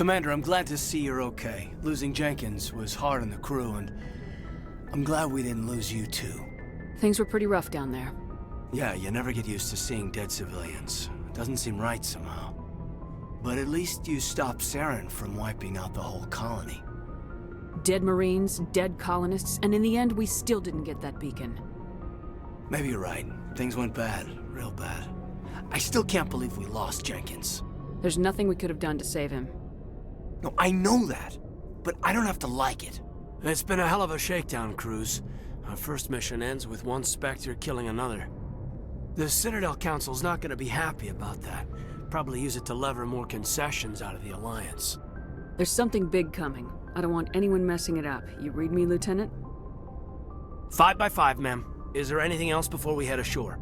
Commander, I'm glad to see you're okay. Losing Jenkins was hard on the crew, and I'm glad we didn't lose you too. Things were pretty rough down there. Yeah, you never get used to seeing dead civilians. It doesn't seem right somehow. But at least you stopped Saren from wiping out the whole colony. Dead Marines, dead colonists, and in the end, we still didn't get that beacon. Maybe you're right. Things went bad. Real bad. I still can't believe we lost Jenkins. There's nothing we could have done to save him. No, I know that. But I don't have to like it. It's been a hell of a shakedown, Cruz. Our first mission ends with one Spectre killing another. The Citadel Council's not gonna be happy about that. Probably use it to lever more concessions out of the Alliance. There's something big coming. I don't want anyone messing it up. You read me, Lieutenant? 5 by 5, ma'am. Is there anything else before we head ashore?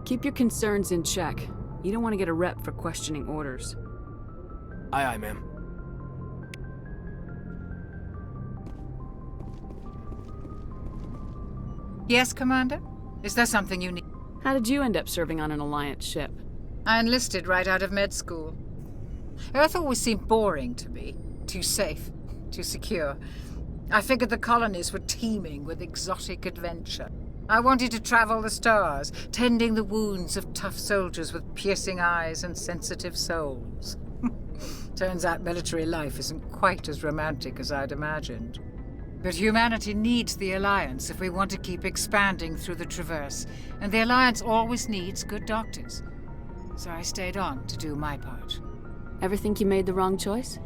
Keep your concerns in check. You don't want to get a rep for questioning orders. Aye, aye, ma'am. Yes, Commander? Is there something you need? How did you end up serving on an Alliance ship? I enlisted right out of med school. Earth always seemed boring to me. Too safe, too secure. I figured the colonies were teeming with exotic adventure. I wanted to travel the stars, tending the wounds of tough soldiers with piercing eyes and sensitive souls. Turns out military life isn't quite as romantic as I'd imagined. But humanity needs the Alliance if we want to keep expanding through the Traverse, and the Alliance always needs good doctors. So I stayed on to do my part. Ever think you made the wrong choice?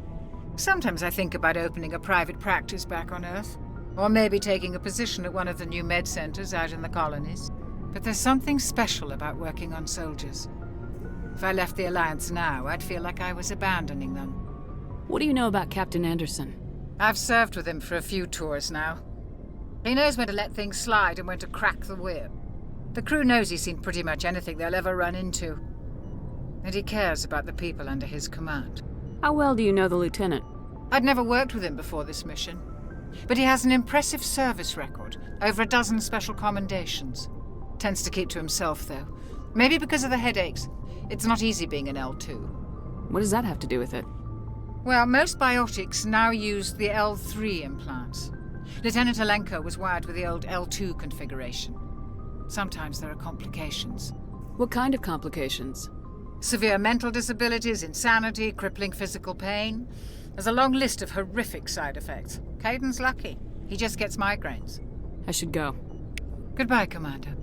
Sometimes I think about opening a private practice back on Earth, or maybe taking a position at one of the new med centers out in the colonies. But there's something special about working on soldiers. If I left the Alliance now, I'd feel like I was abandoning them. What do you know about Captain Anderson? I've served with him for a few tours now. He knows when to let things slide and when to crack the whip. The crew knows he's seen pretty much anything they'll ever run into. And he cares about the people under his command. How well do you know the Lieutenant? I'd never worked with him before this mission. But he has an impressive service record, over a dozen special commendations. Tends to keep to himself, though. Maybe because of the headaches. It's not easy being an L2. What does that have to do with it? Well, most biotics now use the L3 implants. Lieutenant Alenko was wired with the old L2 configuration. Sometimes there are complications. What kind of complications? Severe mental disabilities, insanity, crippling physical pain. There's a long list of horrific side effects. Caden's lucky. He just gets migraines. I should go. Goodbye, Commander.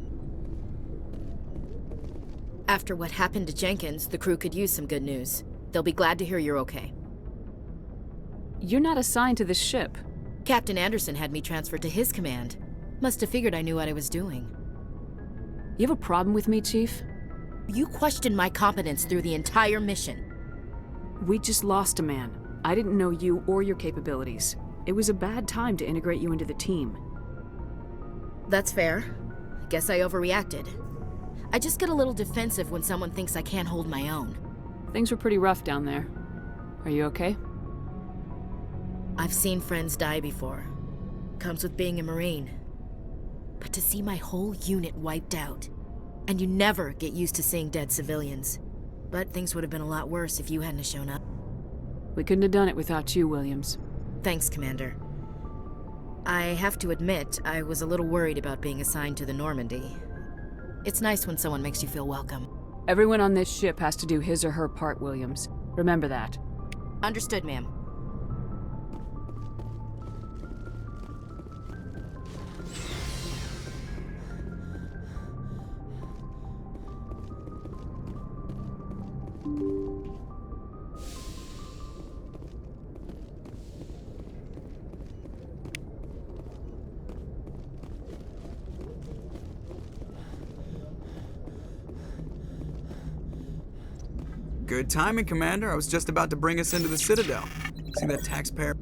After what happened to Jenkins, the crew could use some good news. They'll be glad to hear you're okay. You're not assigned to this ship. Captain Anderson had me transferred to his command. Must have figured I knew what I was doing. You have a problem with me, Chief? You questioned my competence through the entire mission. We just lost a man. I didn't know you or your capabilities. It was a bad time to integrate you into the team. That's fair. Guess I overreacted. I just get a little defensive when someone thinks I can't hold my own. Things were pretty rough down there. Are you okay? I've seen friends die before. Comes with being a Marine. But to see my whole unit wiped out, and you never get used to seeing dead civilians. But things would have been a lot worse if you hadn't shown up. We couldn't have done it without you, Williams. Thanks, Commander. I have to admit, I was a little worried about being assigned to the Normandy. It's nice when someone makes you feel welcome. Everyone on this ship has to do his or her part, Williams. Remember that. Understood, ma'am. Good timing, Commander. I was just about to bring us into the Citadel. See that taxpayer?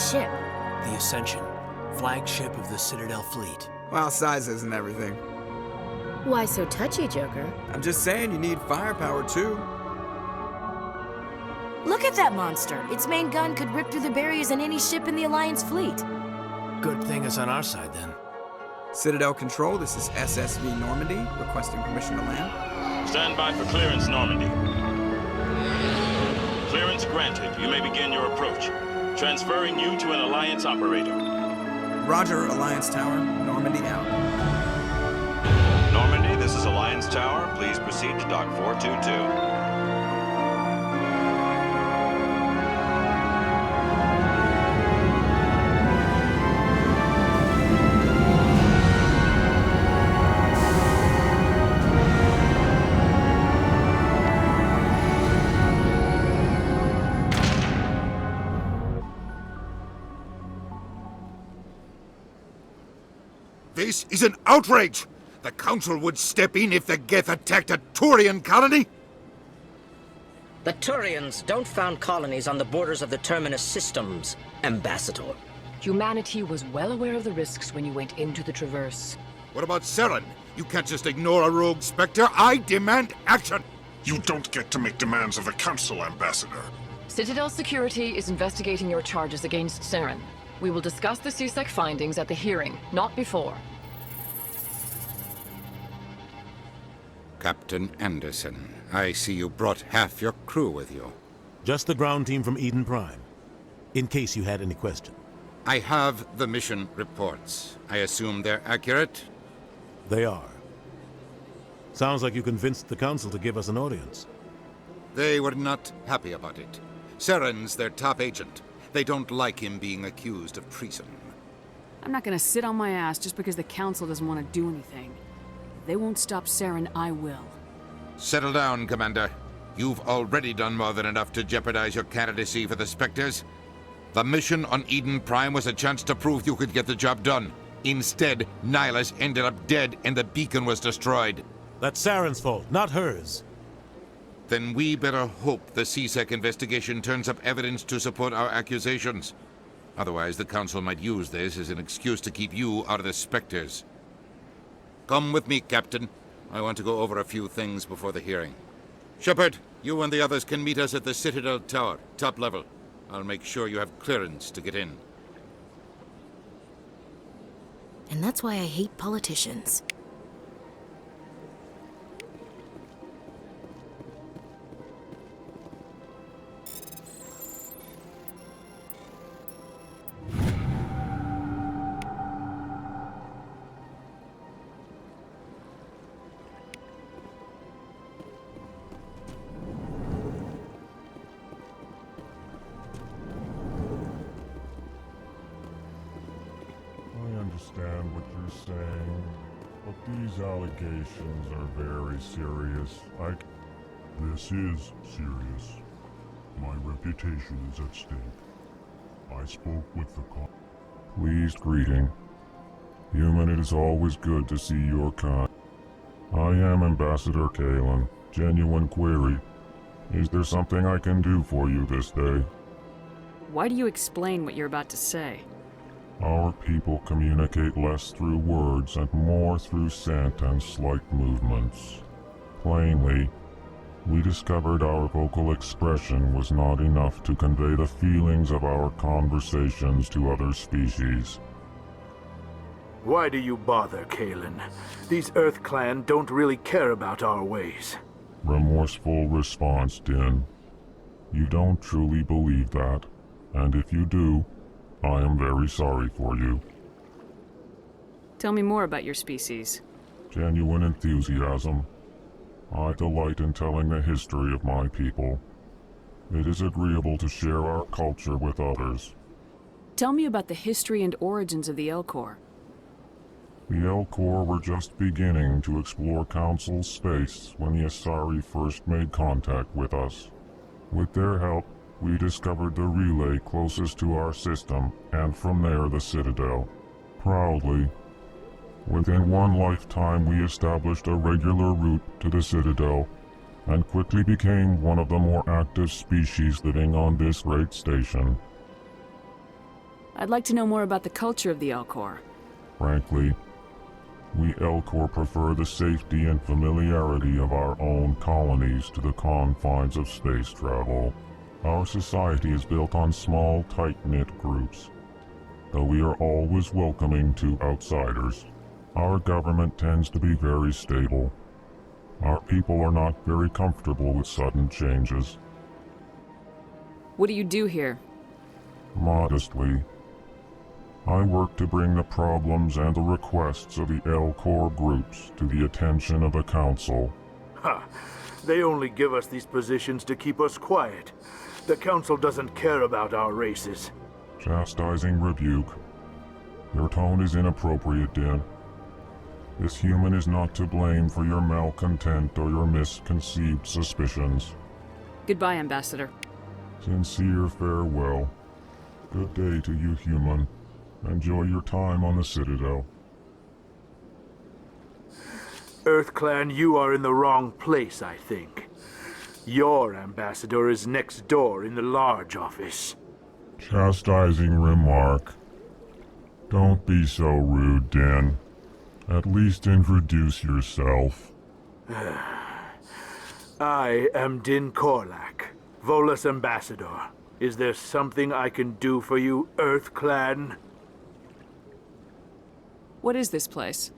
ship? The Ascension, flagship of the Citadel fleet. Well, size isn't everything. Why so touchy, Joker? I'm just saying you need firepower too. Look at that monster! Its main gun could rip through the barriers in any ship in the Alliance fleet. Good thing it's on our side then. Citadel Control, this is SSV Normandy, requesting permission to land. Stand by for clearance, Normandy. Clearance granted. You may begin your approach. Transferring you to an Alliance operator. Roger, Alliance Tower, Normandy out. Normandy, this is Alliance Tower. Please proceed to Dock 422. This is an outrage! The Council would step in if the Geth attacked a Turian colony? The Turians don't found colonies on the borders of the Terminus systems, Ambassador. Humanity was well aware of the risks when you went into the Traverse. What about Saren? You can't just ignore a rogue Spectre. I demand action! You don't get to make demands of the Council, Ambassador. Citadel Security is investigating your charges against Saren. We will discuss the CSEC findings at the hearing, not before. Captain Anderson, I see you brought half your crew with you. Just the ground team from Eden Prime, in case you had any question. I have the mission reports. I assume they're accurate? They are. Sounds like you convinced the Council to give us an audience. They were not happy about it. Saren's their top agent. They don't like him being accused of treason. I'm not gonna sit on my ass just because the Council doesn't want to do anything. If they won't stop Saren, I will. Settle down, Commander. You've already done more than enough to jeopardize your candidacy for the Spectres. The mission on Eden Prime was a chance to prove you could get the job done. Instead, Nihilus ended up dead and the beacon was destroyed. That's Saren's fault, not hers. Then we better hope the CSEC investigation turns up evidence to support our accusations. Otherwise, the Council might use this as an excuse to keep you out of the Spectres. Come with me, Captain. I want to go over a few things before the hearing. Shepard, you and the others can meet us at the Citadel Tower, top level. I'll make sure you have clearance to get in. And that's why I hate politicians. Understand what you're saying, but these allegations are very serious. This is serious. My reputation is at stake. I spoke with the Pleased greeting. Human, it is always good to see your kind. I am Ambassador Kalen. Genuine query. Is there something I can do for you this day? Why do you explain what you're about to say? Our people communicate less through words and more through scent and slight movements. Plainly, we discovered our vocal expression was not enough to convey the feelings of our conversations to other species. Why do you bother, Kalen? These Earth Clan don't really care about our ways. Remorseful response, Din. You don't truly believe that, and if you do, I am very sorry for you. Tell me more about your species. Genuine enthusiasm. I delight in telling the history of my people. It is agreeable to share our culture with others. Tell me about the history and origins of the Elcor. The Elcor were just beginning to explore Council space when the Asari first made contact with us. With their help, we discovered the relay closest to our system, and from there the Citadel. Proudly, within one lifetime we established a regular route to the Citadel, and quickly became one of the more active species living on this great station. I'd like to know more about the culture of the Elcor. Frankly, we Elcor prefer the safety and familiarity of our own colonies to the confines of space travel. Our society is built on small, tight-knit groups, though we are always welcoming to outsiders. Our government tends to be very stable. Our people are not very comfortable with sudden changes. What do you do here? Modestly, I work to bring the problems and the requests of the Elcor groups to the attention of the Council. Ha! They only give us these positions to keep us quiet. The Council doesn't care about our races. Chastising rebuke. Your tone is inappropriate, Din. This human is not to blame for your malcontent or your misconceived suspicions. Goodbye, Ambassador. Sincere farewell. Good day to you, human. Enjoy your time on the Citadel. EarthClan, you are in the wrong place, I think. Your ambassador is next door in the large office. Chastising remark. Don't be so rude, Din. At least introduce yourself. I am Din Korlak, Volus ambassador. Is there something I can do for you, EarthClan? What is this place?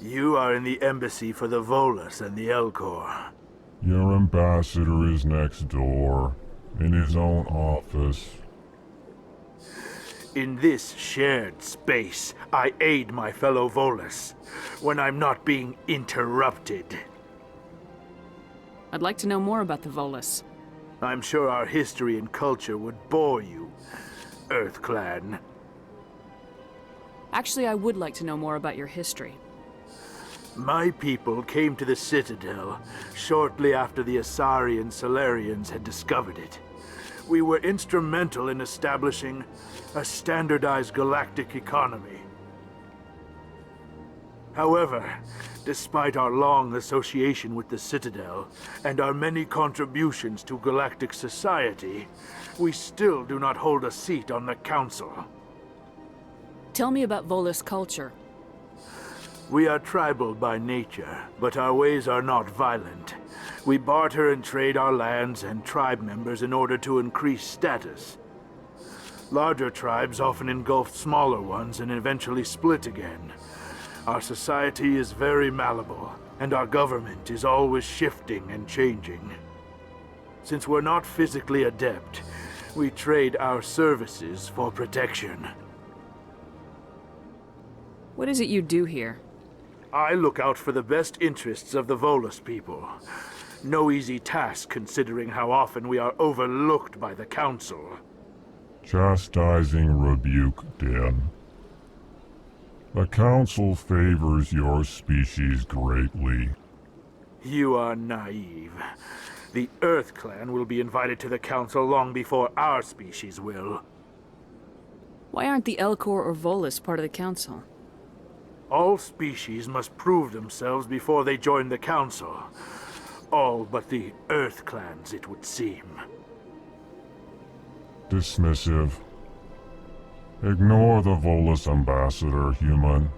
You are in the embassy for the Volus and the Elcor. Your ambassador is next door, in his own office. In this shared space, I aid my fellow Volus when I'm not being interrupted. I'd like to know more about the Volus. I'm sure our history and culture would bore you, EarthClan. Actually, I would like to know more about your history. My people came to the Citadel shortly after the Asari and Solarians had discovered it. We were instrumental in establishing a standardized galactic economy. However, despite our long association with the Citadel and our many contributions to galactic society, we still do not hold a seat on the Council. Tell me about Volus culture. We are tribal by nature, but our ways are not violent. We barter and trade our lands and tribe members in order to increase status. Larger tribes often engulf smaller ones and eventually split again. Our society is very malleable, and our government is always shifting and changing. Since we're not physically adept, we trade our services for protection. What is it you do here? I look out for the best interests of the Volus people. No easy task considering how often we are overlooked by the Council. Chastising rebuke, Din. The Council favors your species greatly. You are naive. The EarthClan will be invited to the Council long before our species will. Why aren't the Elcor or Volus part of the Council? All species must prove themselves before they join the Council. All but the EarthClans, it would seem. Dismissive. Ignore the Volus ambassador, human.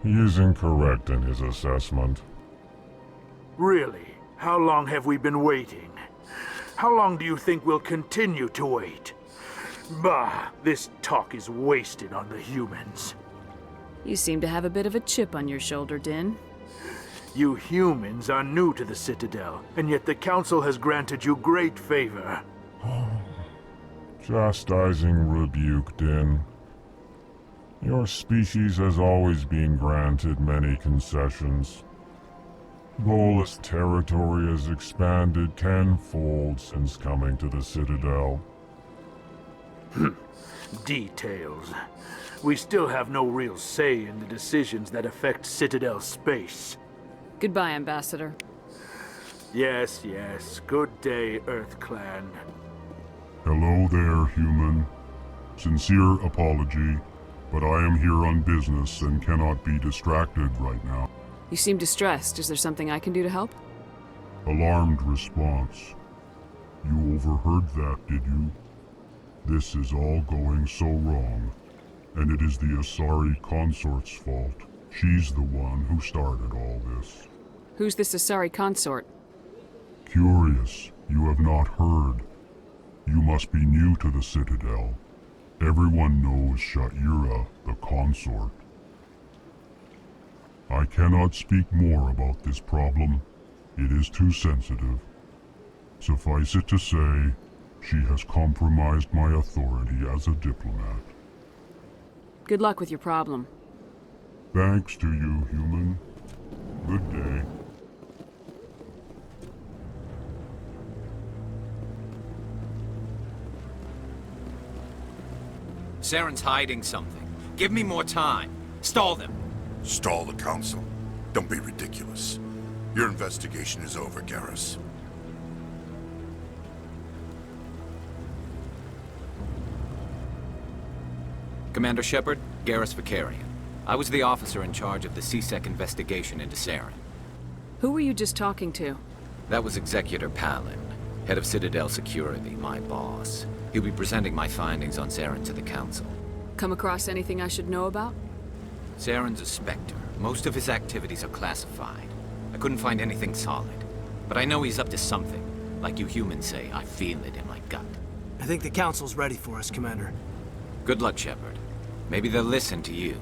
He is incorrect in his assessment. Really? How long have we been waiting? How long do you think we'll continue to wait? Bah, this talk is wasted on the humans. You seem to have a bit of a chip on your shoulder, Din. You humans are new to the Citadel, and yet the Council has granted you great favor. Chastising rebuke, Din. Your species has always been granted many concessions. Volus territory has expanded tenfold since coming to the Citadel. Details. We still have no real say in the decisions that affect Citadel space. Goodbye, Ambassador. Yes, yes. Good day, EarthClan. Hello there, human. Sincere apology, but I am here on business and cannot be distracted right now. You seem distressed. Is there something I can do to help? Alarmed response. You overheard that, did you? This is all going so wrong, and it is the Asari consort's fault. She's the one who started all this. Who's this Asari consort? Curious, you have not heard. You must be new to the Citadel. Everyone knows Sha'ira, the consort. I cannot speak more about this problem. It is too sensitive. Suffice it to say, she has compromised my authority as a diplomat. Good luck with your problem. Thanks to you, human. Good day. Saren's hiding something. Give me more time. Stall them. Stall the Council? Don't be ridiculous. Your investigation is over, Garrus. Commander Shepard, Garrus Vicarian. I was the officer in charge of the CSEC investigation into Saren. Who were you just talking to? That was Executor Palin, head of Citadel Security, my boss. He'll be presenting my findings on Saren to the Council. Come across anything I should know about? Saren's a Spectre. Most of his activities are classified. I couldn't find anything solid. But I know he's up to something. Like you humans say, I feel it in my gut. I think the Council's ready for us, Commander. Good luck, Shepard. Maybe they'll listen to you.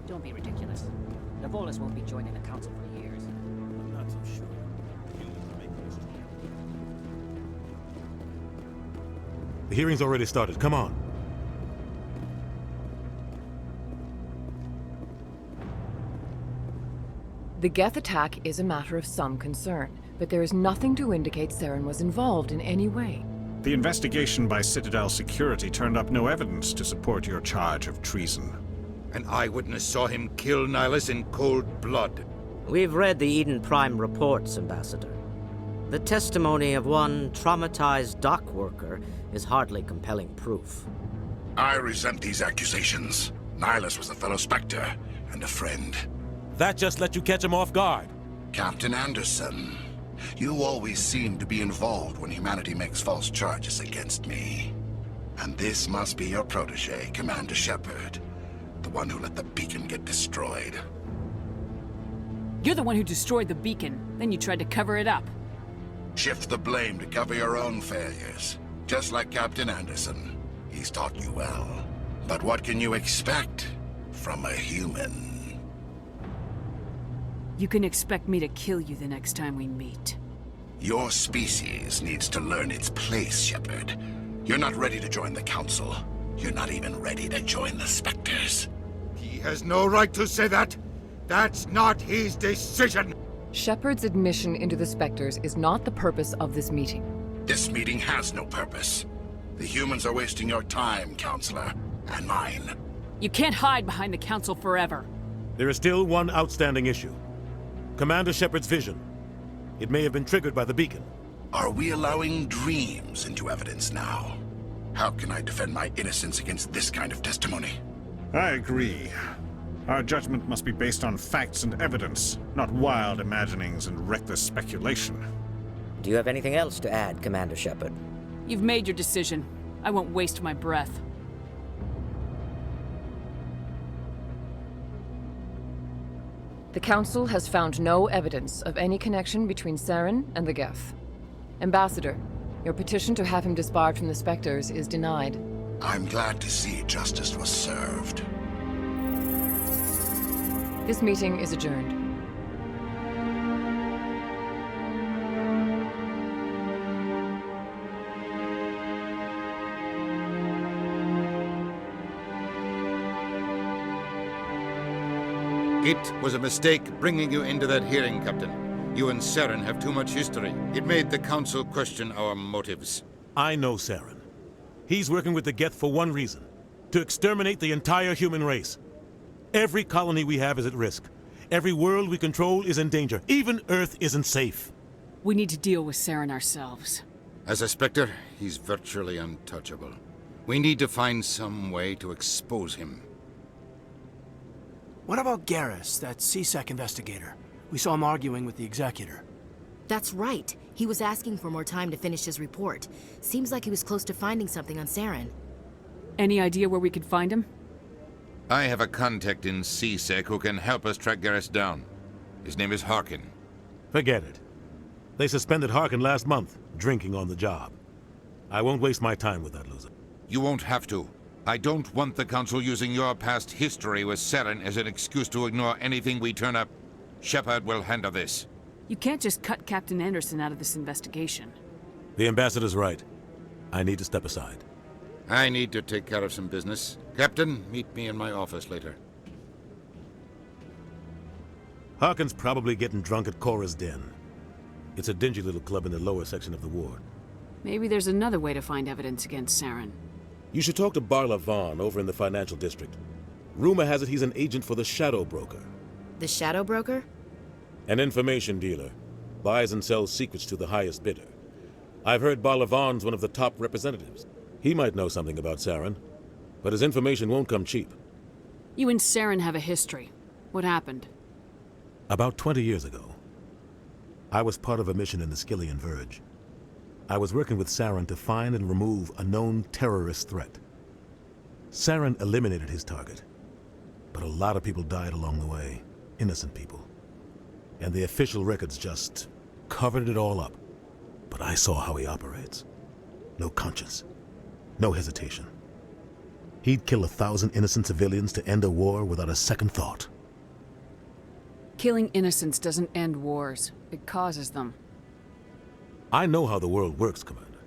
Don't be ridiculous. The Volus won't be joining the Council for years. I'm not so sure. The hearing's already started. Come on. The Geth attack is a matter of some concern, but there is nothing to indicate Saren was involved in any way. The investigation by Citadel Security turned up no evidence to support your charge of treason. An eyewitness saw him kill Nihilus in cold blood. We've read the Eden Prime reports, Ambassador. The testimony of one traumatized dock worker is hardly compelling proof. I resent these accusations. Nihilus was a fellow Spectre and a friend. That just let you catch him off guard. Captain Anderson, you always seem to be involved when humanity makes false charges against me. And this must be your protege, Commander Shepard. The one who let the beacon get destroyed. You're the one who destroyed the beacon, then you tried to cover it up. Shift the blame to cover your own failures. Just like Captain Anderson. He's taught you well. But what can you expect from a human? You can expect me to kill you the next time we meet. Your species needs to learn its place, Shepard. You're not ready to join the Council. You're not even ready to join the Spectres. He has no right to say that. That's not his decision. Shepard's admission into the Spectres is not the purpose of this meeting. This meeting has no purpose. The humans are wasting your time, Counselor, and mine. You can't hide behind the Council forever. There is still one outstanding issue. Commander Shepard's vision. It may have been triggered by the beacon. Are we allowing dreams into evidence now? How can I defend my innocence against this kind of testimony? I agree. Our judgment must be based on facts and evidence, not wild imaginings and reckless speculation. Do you have anything else to add, Commander Shepard? You've made your decision. I won't waste my breath. The Council has found no evidence of any connection between Saren and the Geth. Ambassador, your petition to have him disbarred from the Spectres is denied. I'm glad to see justice was served. This meeting is adjourned. It was a mistake bringing you into that hearing, Captain. You and Saren have too much history. It made the Council question our motives. I know Saren. He's working with the Geth for one reason. To exterminate the entire human race. Every colony we have is at risk. Every world we control is in danger. Even Earth isn't safe. We need to deal with Saren ourselves. As a Spectre, he's virtually untouchable. We need to find some way to expose him. What about Garrus, that CSEC investigator? We saw him arguing with the executor. That's right. He was asking for more time to finish his report. Seems like he was close to finding something on Saren. Any idea where we could find him? I have a contact in CSEC who can help us track Garrus down. His name is Harkin. Forget it. They suspended Harkin last month, drinking on the job. I won't waste my time with that loser. You won't have to. I don't want the Council using your past history with Saren as an excuse to ignore anything we turn up. Shepard will handle this. You can't just cut Captain Anderson out of this investigation. The ambassador's right. I need to step aside. I need to take care of some business. Captain, meet me in my office later. Harkin's probably getting drunk at Cora's Den. It's a dingy little club in the lower section of the ward. Maybe there's another way to find evidence against Saren. You should talk to Barla Vaughn over in the financial district. Rumor has it he's an agent for the Shadow Broker. The Shadow Broker? An information dealer. Buys and sells secrets to the highest bidder. I've heard Barla Vaughn's one of the top representatives. He might know something about Saren, but his information won't come cheap. You and Saren have a history. What happened? About 20 years ago, I was part of a mission in the Skillian Verge. I was working with Saren to find and remove a known terrorist threat. Saren eliminated his target, but a lot of people died along the way, innocent people. And the official records just covered it all up. But I saw how he operates. No conscience, no hesitation. He'd kill 1,000 innocent civilians to end a war without a second thought. Killing innocents doesn't end wars. It causes them. I know how the world works, Commander.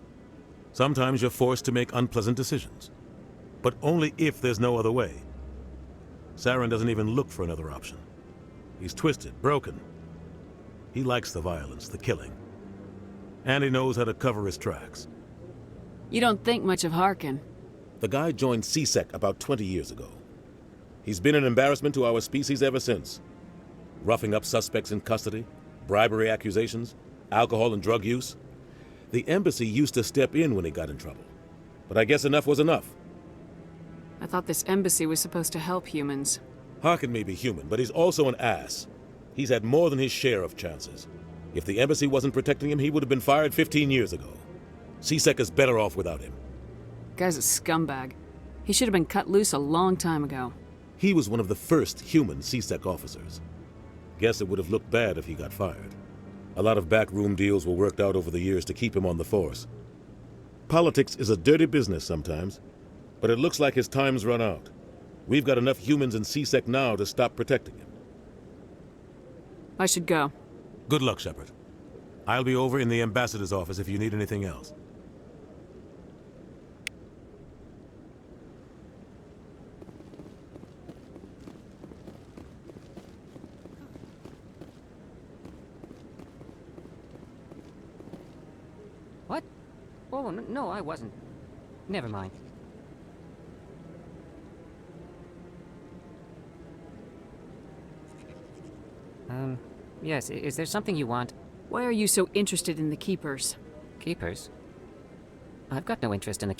Sometimes you're forced to make unpleasant decisions. But only if there's no other way. Saren doesn't even look for another option. He's twisted, broken. He likes the violence, the killing. And he knows how to cover his tracks. You don't think much of Harkin. The guy joined CSEC about 20 years ago. He's been an embarrassment to our species ever since. Roughing up suspects in custody, bribery accusations, alcohol and drug use. The embassy used to step in when he got in trouble. But I guess enough was enough. I thought this embassy was supposed to help humans. Harkin may be human, but he's also an ass. He's had more than his share of chances. If the embassy wasn't protecting him, he would have been fired 15 years ago. CSEC is better off without him. Guy's a scumbag. He should have been cut loose a long time ago. He was one of the first human CSEC officers. Guess it would have looked bad if he got fired. A lot of backroom deals were worked out over the years to keep him on the force. Politics is a dirty business sometimes, but it looks like his time's run out. We've got enough humans in CSEC now to stop protecting him. I should go. Good luck, Shepard. I'll be over in the ambassador's office if you need anything else. What? Oh, no, I wasn't. Never mind. Yes, is there something you want? Why are you so interested in the Keepers? Keepers? I've got no interest in the...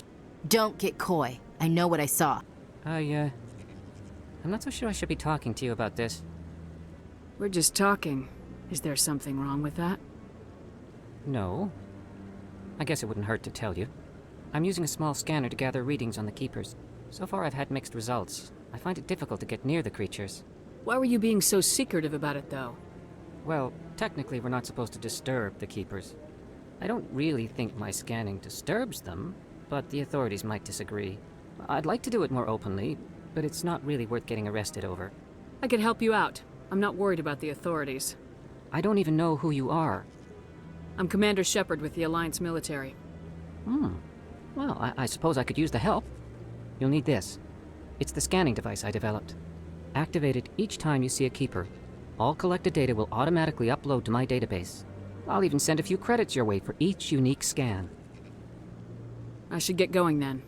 Don't get coy. I know what I saw. I'm not so sure I should be talking to you about this. We're just talking. Is there something wrong with that? No. I guess it wouldn't hurt to tell you. I'm using a small scanner to gather readings on the Keepers. So far I've had mixed results. I find it difficult to get near the creatures. Why were you being so secretive about it, though? Well, technically we're not supposed to disturb the Keepers. I don't really think my scanning disturbs them, but the authorities might disagree. I'd like to do it more openly, but it's not really worth getting arrested over. I could help you out. I'm not worried about the authorities. I don't even know who you are. I'm Commander Shepard with the Alliance military. Well, I suppose I could use the help. You'll need this. It's the scanning device I developed. Activate it each time you see a Keeper. All collected data will automatically upload to my database. I'll even send a few credits your way for each unique scan. I should get going then.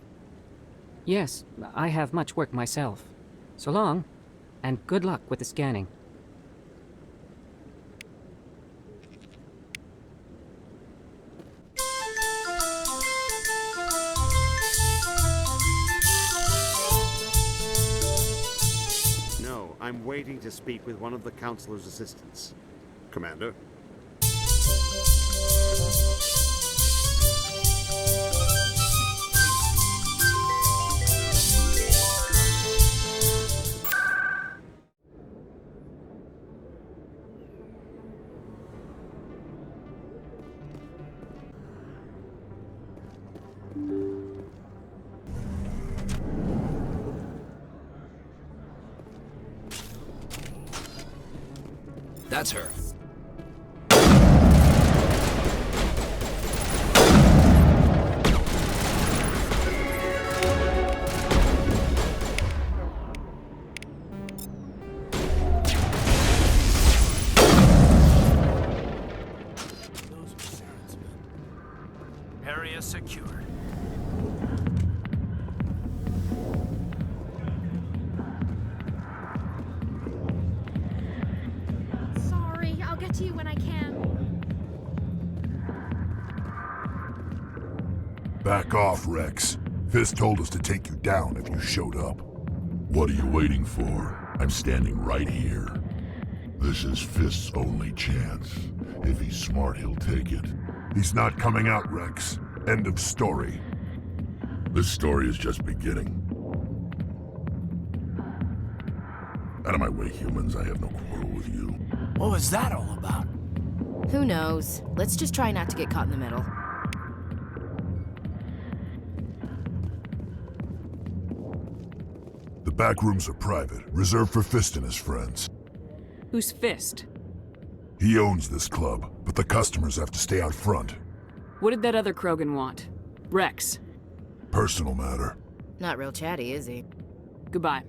Yes, I have much work myself. So long, and good luck with the scanning. waiting to speak with one of the Counselor's assistants. Commander? That's her. Area secured. Sorry, I'll get to you when I can. Back off, Rex. Fist told us to take you down if you showed up. What are you waiting for? I'm standing right here. This is Fist's only chance. If he's smart, he'll take it. He's not coming out, Rex. End of story. This story is just beginning. Out of my way, humans. I have no quarrel with you. What was that all about? Who knows? Let's just try not to get caught in the middle. The back rooms are private, reserved for Fist and his friends. Who's Fist? He owns this club, but the customers have to stay out front. What did that other Krogan want? Rex. Personal matter. Not real chatty, is he? Goodbye.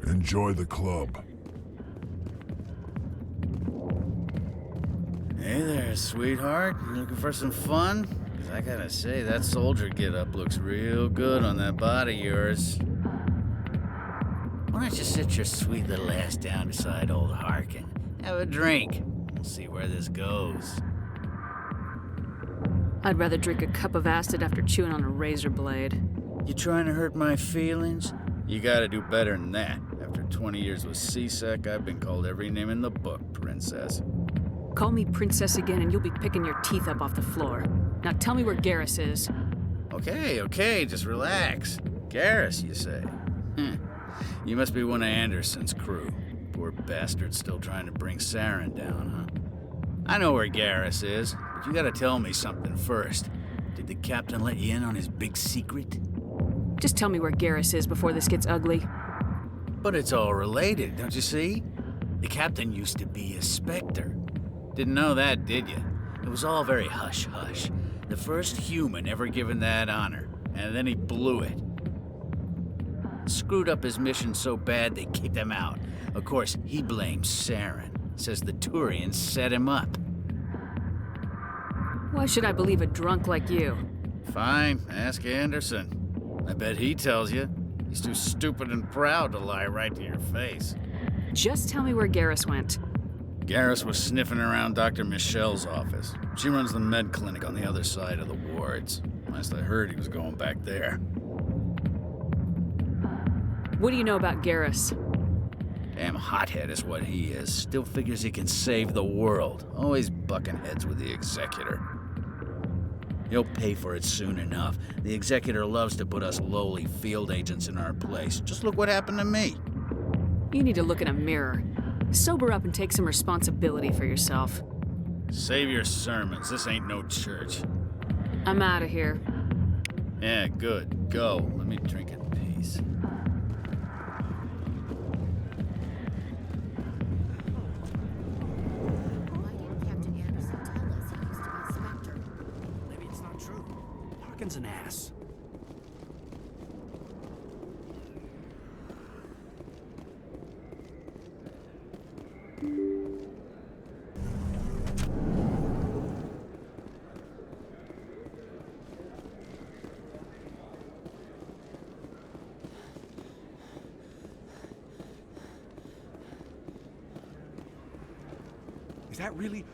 Enjoy the club. Hey there, sweetheart. You looking for some fun? 'Cause I gotta say, that soldier get-up looks real good on that body of yours. Why don't you sit your sweet little ass down beside old Harkin? Have a drink. We'll see where this goes. I'd rather drink a cup of acid after chewing on a razor blade. You trying to hurt my feelings? You gotta do better than that. After 20 years with C-Sec, I've been called every name in the book, princess. Call me princess again and you'll be picking your teeth up off the floor. Now tell me where Garrus is. Okay, just relax. Garrus, you say? You must be one of Anderson's crew. Poor bastard still trying to bring Saren down, huh? I know where Garrus is, but you gotta tell me something first. Did the captain let you in on his big secret? Just tell me where Garrus is before this gets ugly. But it's all related, don't you see? The captain used to be a Spectre. Didn't know that, did you? It was all very hush-hush. The first human ever given that honor, and then he blew it. Screwed up his mission so bad they kicked him out. Of course, he blames Saren. Says the Turians set him up. Why should I believe a drunk like you? Fine, ask Anderson. I bet he tells you. He's too stupid and proud to lie right to your face. Just tell me where Garrus went. Garrus was sniffing around Dr. Michelle's office. She runs the med clinic on the other side of the wards. Last I heard, he was going back there. What do you know about Garrus? Damn hothead is what he is. Still figures he can save the world. Always bucking heads with the Executor. He'll pay for it soon enough. The Executor loves to put us lowly field agents in our place. Just look what happened to me. You need to look in a mirror. Sober up and take some responsibility for yourself. Save your sermons. This ain't no church. I'm out of here. Yeah, good. Go. Let me drink in peace. Why didn't Captain Anderson tell us he used to be a Spectre? Maybe it's not true. Harkin's an ass. Is that really?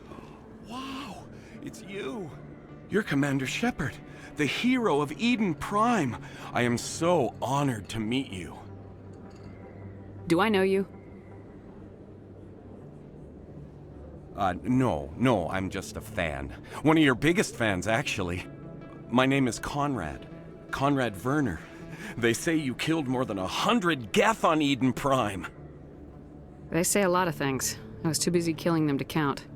Wow, it's you. You're Commander Shepard, the hero of Eden Prime. I am so honored to meet you. Do I know you? No, I'm just a fan. One of your biggest fans, actually. My name is Conrad. Conrad Werner. They say you killed more than 100 Geth on Eden Prime. They say a lot of things. I was too busy killing them to count.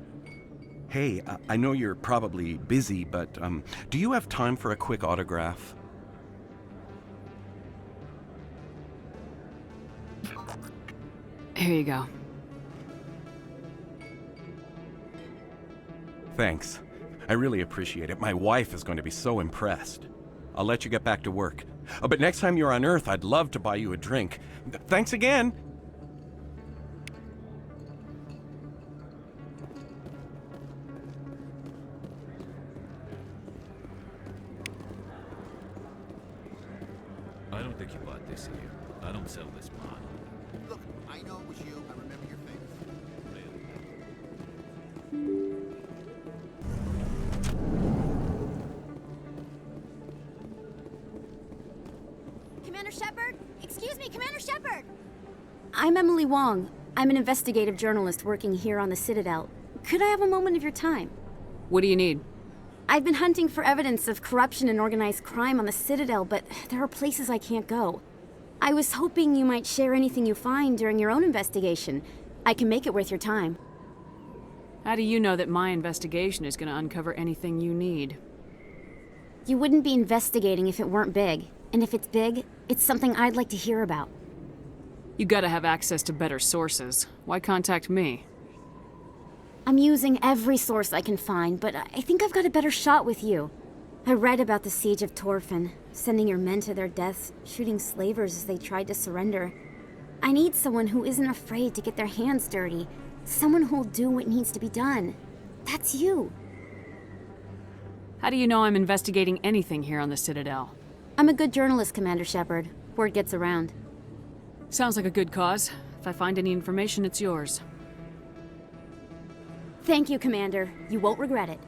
Hey, I know you're probably busy, but do you have time for a quick autograph? Here you go. Thanks. I really appreciate it. My wife is going to be so impressed. I'll let you get back to work. But next time you're on Earth, I'd love to buy you a drink. Thanks again! I don't think you bought this here. I don't sell this pot. Look, I know it was you. I remember your face. Commander Shepard? Excuse me, Commander Shepard! I'm Emily Wong. I'm an investigative journalist working here on the Citadel. Could I have a moment of your time? What do you need? I've been hunting for evidence of corruption and organized crime on the Citadel, but there are places I can't go. I was hoping you might share anything you find during your own investigation. I can make it worth your time. How do you know that my investigation is going to uncover anything you need? You wouldn't be investigating if it weren't big. And if it's big, it's something I'd like to hear about. You gotta have access to better sources. Why contact me? I'm using every source I can find, but I think I've got a better shot with you. I read about the siege of Torfin, sending your men to their deaths, shooting slavers as they tried to surrender. I need someone who isn't afraid to get their hands dirty. Someone who'll do what needs to be done. That's you. How do you know I'm investigating anything here on the Citadel? I'm a good journalist, Commander Shepard. Word gets around. Sounds like a good cause. If I find any information, it's yours. Thank you, Commander. You won't regret it.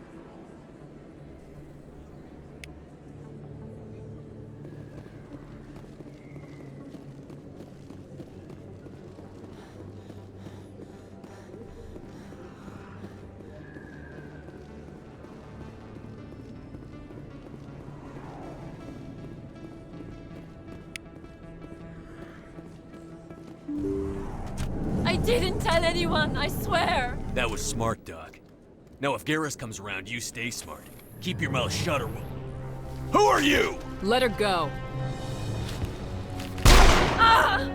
I didn't tell anyone, I swear! That was smart, Doc. Now if Garrus comes around, you stay smart. Keep your mouth shut or we'll... Who are you? Let her go. Ah!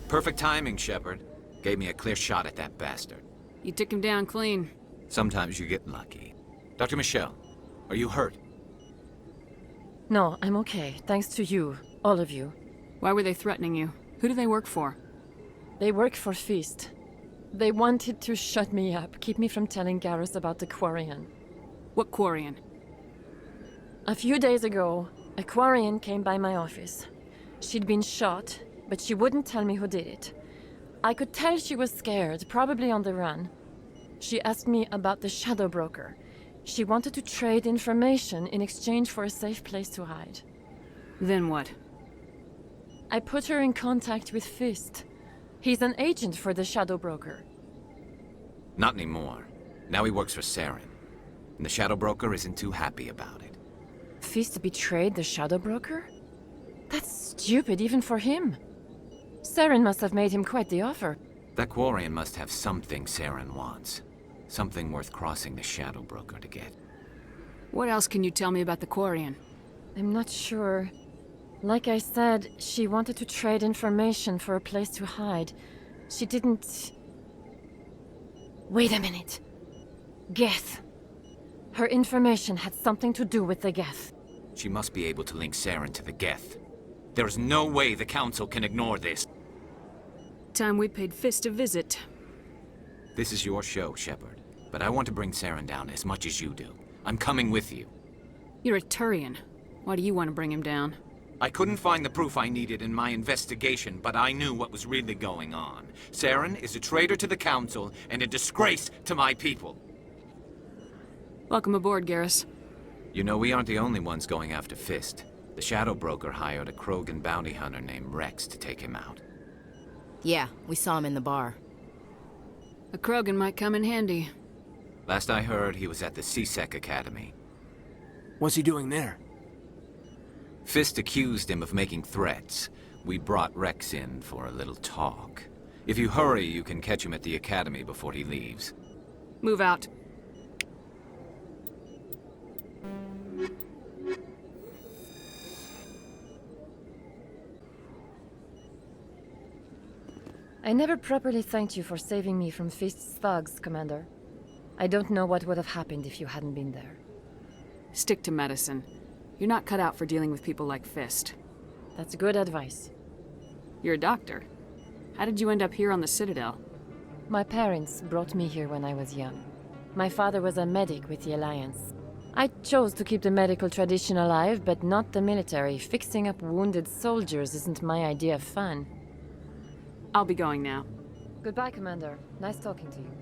Perfect timing, Shepard. Gave me a clear shot at that bastard. You took him down clean. Sometimes you get lucky. Dr. Michelle, are you hurt? No, I'm okay. Thanks to you. All of you. Why were they threatening you? Who do they work for? They work for Feast. They wanted to shut me up, keep me from telling Garrus about the Quarian. What Quarian? A few days ago, a Quarian came by my office. She'd been shot, but she wouldn't tell me who did it. I could tell she was scared, probably on the run. She asked me about the Shadow Broker. She wanted to trade information in exchange for a safe place to hide. Then what? I put her in contact with Fist. He's an agent for the Shadow Broker. Not anymore. Now he works for Saren. And the Shadow Broker isn't too happy about it. Fist betrayed the Shadow Broker? That's stupid even for him. Saren must have made him quite the offer. That Quarian must have something Saren wants. Something worth crossing the Shadow Broker to get. What else can you tell me about the Quarian? I'm not sure. Like I said, she wanted to trade information for a place to hide. She didn't... Wait a minute. Geth. Her information had something to do with the Geth. She must be able to link Saren to the Geth. There is no way the Council can ignore this. Time we paid Fist a visit. This is your show, Shepard. But I want to bring Saren down as much as you do. I'm coming with you. You're a Turian. Why do you want to bring him down? I couldn't find the proof I needed in my investigation, but I knew what was really going on. Saren is a traitor to the Council and a disgrace to my people. Welcome aboard, Garrus. You know, we aren't the only ones going after Fist. The Shadow Broker hired a Krogan bounty hunter named Rex to take him out. Yeah, we saw him in the bar. A Krogan might come in handy. Last I heard, he was at the CSEC Academy. What's he doing there? Fist accused him of making threats. We brought Rex in for a little talk. If you hurry, you can catch him at the Academy before he leaves. Move out. I never properly thanked you for saving me from Fist's thugs, Commander. I don't know what would have happened if you hadn't been there. Stick to medicine. You're not cut out for dealing with people like Fist. That's good advice. You're a doctor. How did you end up here on the Citadel? My parents brought me here when I was young. My father was a medic with the Alliance. I chose to keep the medical tradition alive, but not the military. Fixing up wounded soldiers isn't my idea of fun. I'll be going now. Goodbye, Commander. Nice talking to you.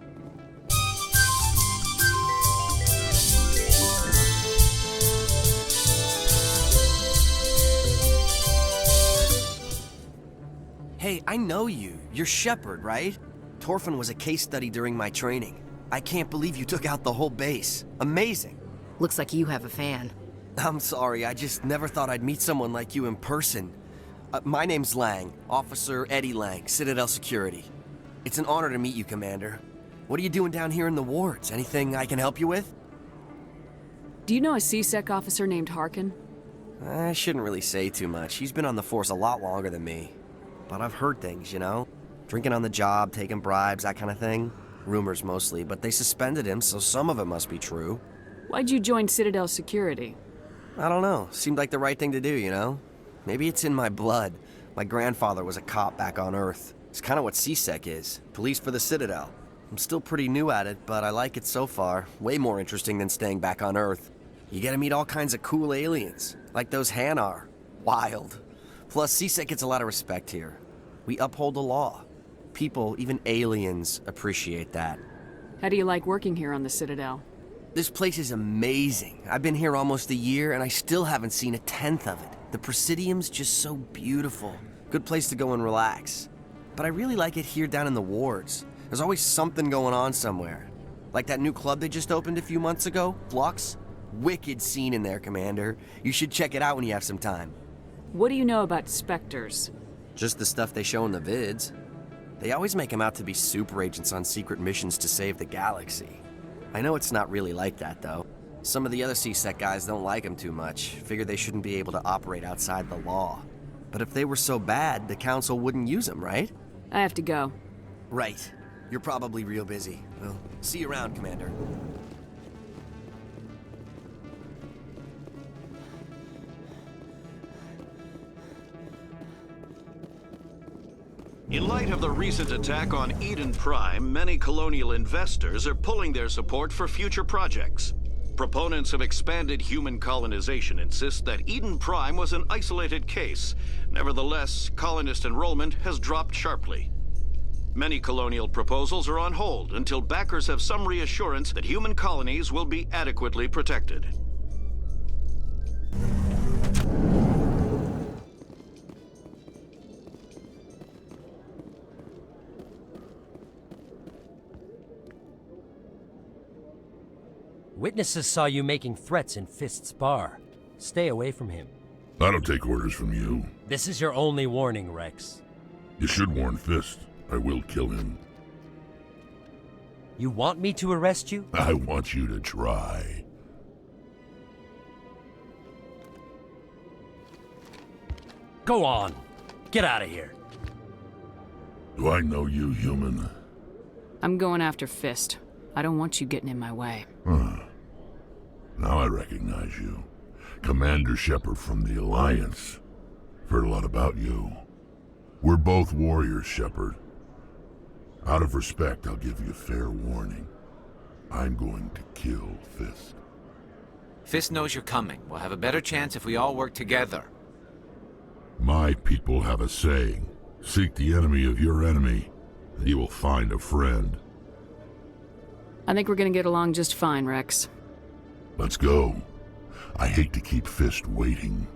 Hey, I know you. You're Shepard, right? Torfin was a case study during my training. I can't believe you took out the whole base. Amazing. Looks like you have a fan. I'm sorry, I just never thought I'd meet someone like you in person. My name's Lang, Officer Eddie Lang, Citadel Security. It's an honor to meet you, Commander. What are you doing down here in the wards? Anything I can help you with? Do you know a CSEC officer named Harkin? I shouldn't really say too much. He's been on the force a lot longer than me. But I've heard things, you know? Drinking on the job, taking bribes, that kind of thing. Rumors mostly, but they suspended him, so some of it must be true. Why'd you join Citadel Security? I don't know. Seemed like the right thing to do, you know? Maybe it's in my blood. My grandfather was a cop back on Earth. It's kind of what CSEC is. Police for the Citadel. I'm still pretty new at it, but I like it so far. Way more interesting than staying back on Earth. You get to meet all kinds of cool aliens, like those Hanar. Wild. Plus, CSEC gets a lot of respect here. We uphold the law. People, even aliens, appreciate that. How do you like working here on the Citadel? This place is amazing. I've been here almost a year, and I still haven't seen a tenth of it. The Presidium's just so beautiful. Good place to go and relax. But I really like it here down in the wards. There's always something going on somewhere. Like that new club they just opened a few months ago, Flux. Wicked scene in there, Commander. You should check it out when you have some time. What do you know about Spectres? Just the stuff they show in the vids. They always make them out to be super agents on secret missions to save the galaxy. I know it's not really like that, though. Some of the other CSEC guys don't like them too much. Figure they shouldn't be able to operate outside the law. But if they were so bad, the Council wouldn't use them, right? I have to go. Right. You're probably real busy. Well, see you around, Commander. In light of the recent attack on Eden Prime, many colonial investors are pulling their support for future projects. Proponents of expanded human colonization insist that Eden Prime was an isolated case. Nevertheless, colonist enrollment has dropped sharply. Many colonial proposals are on hold until backers have some reassurance that human colonies will be adequately protected. Witnesses saw you making threats in Fist's bar. Stay away from him. I don't take orders from you. This is your only warning, Rex. You should warn Fist. I will kill him. You want me to arrest you? I want you to try. Go on. Get out of here. Do I know you, human? I'm going after Fist. I don't want you getting in my way. Now I recognize you. Commander Shepard from the Alliance. Heard a lot about you. We're both warriors, Shepard. Out of respect, I'll give you a fair warning. I'm going to kill Fist. Fist knows you're coming. We'll have a better chance if we all work together. My people have a saying. Seek the enemy of your enemy, and you will find a friend. I think we're gonna get along just fine, Rex. Let's go. I hate to keep Fist waiting.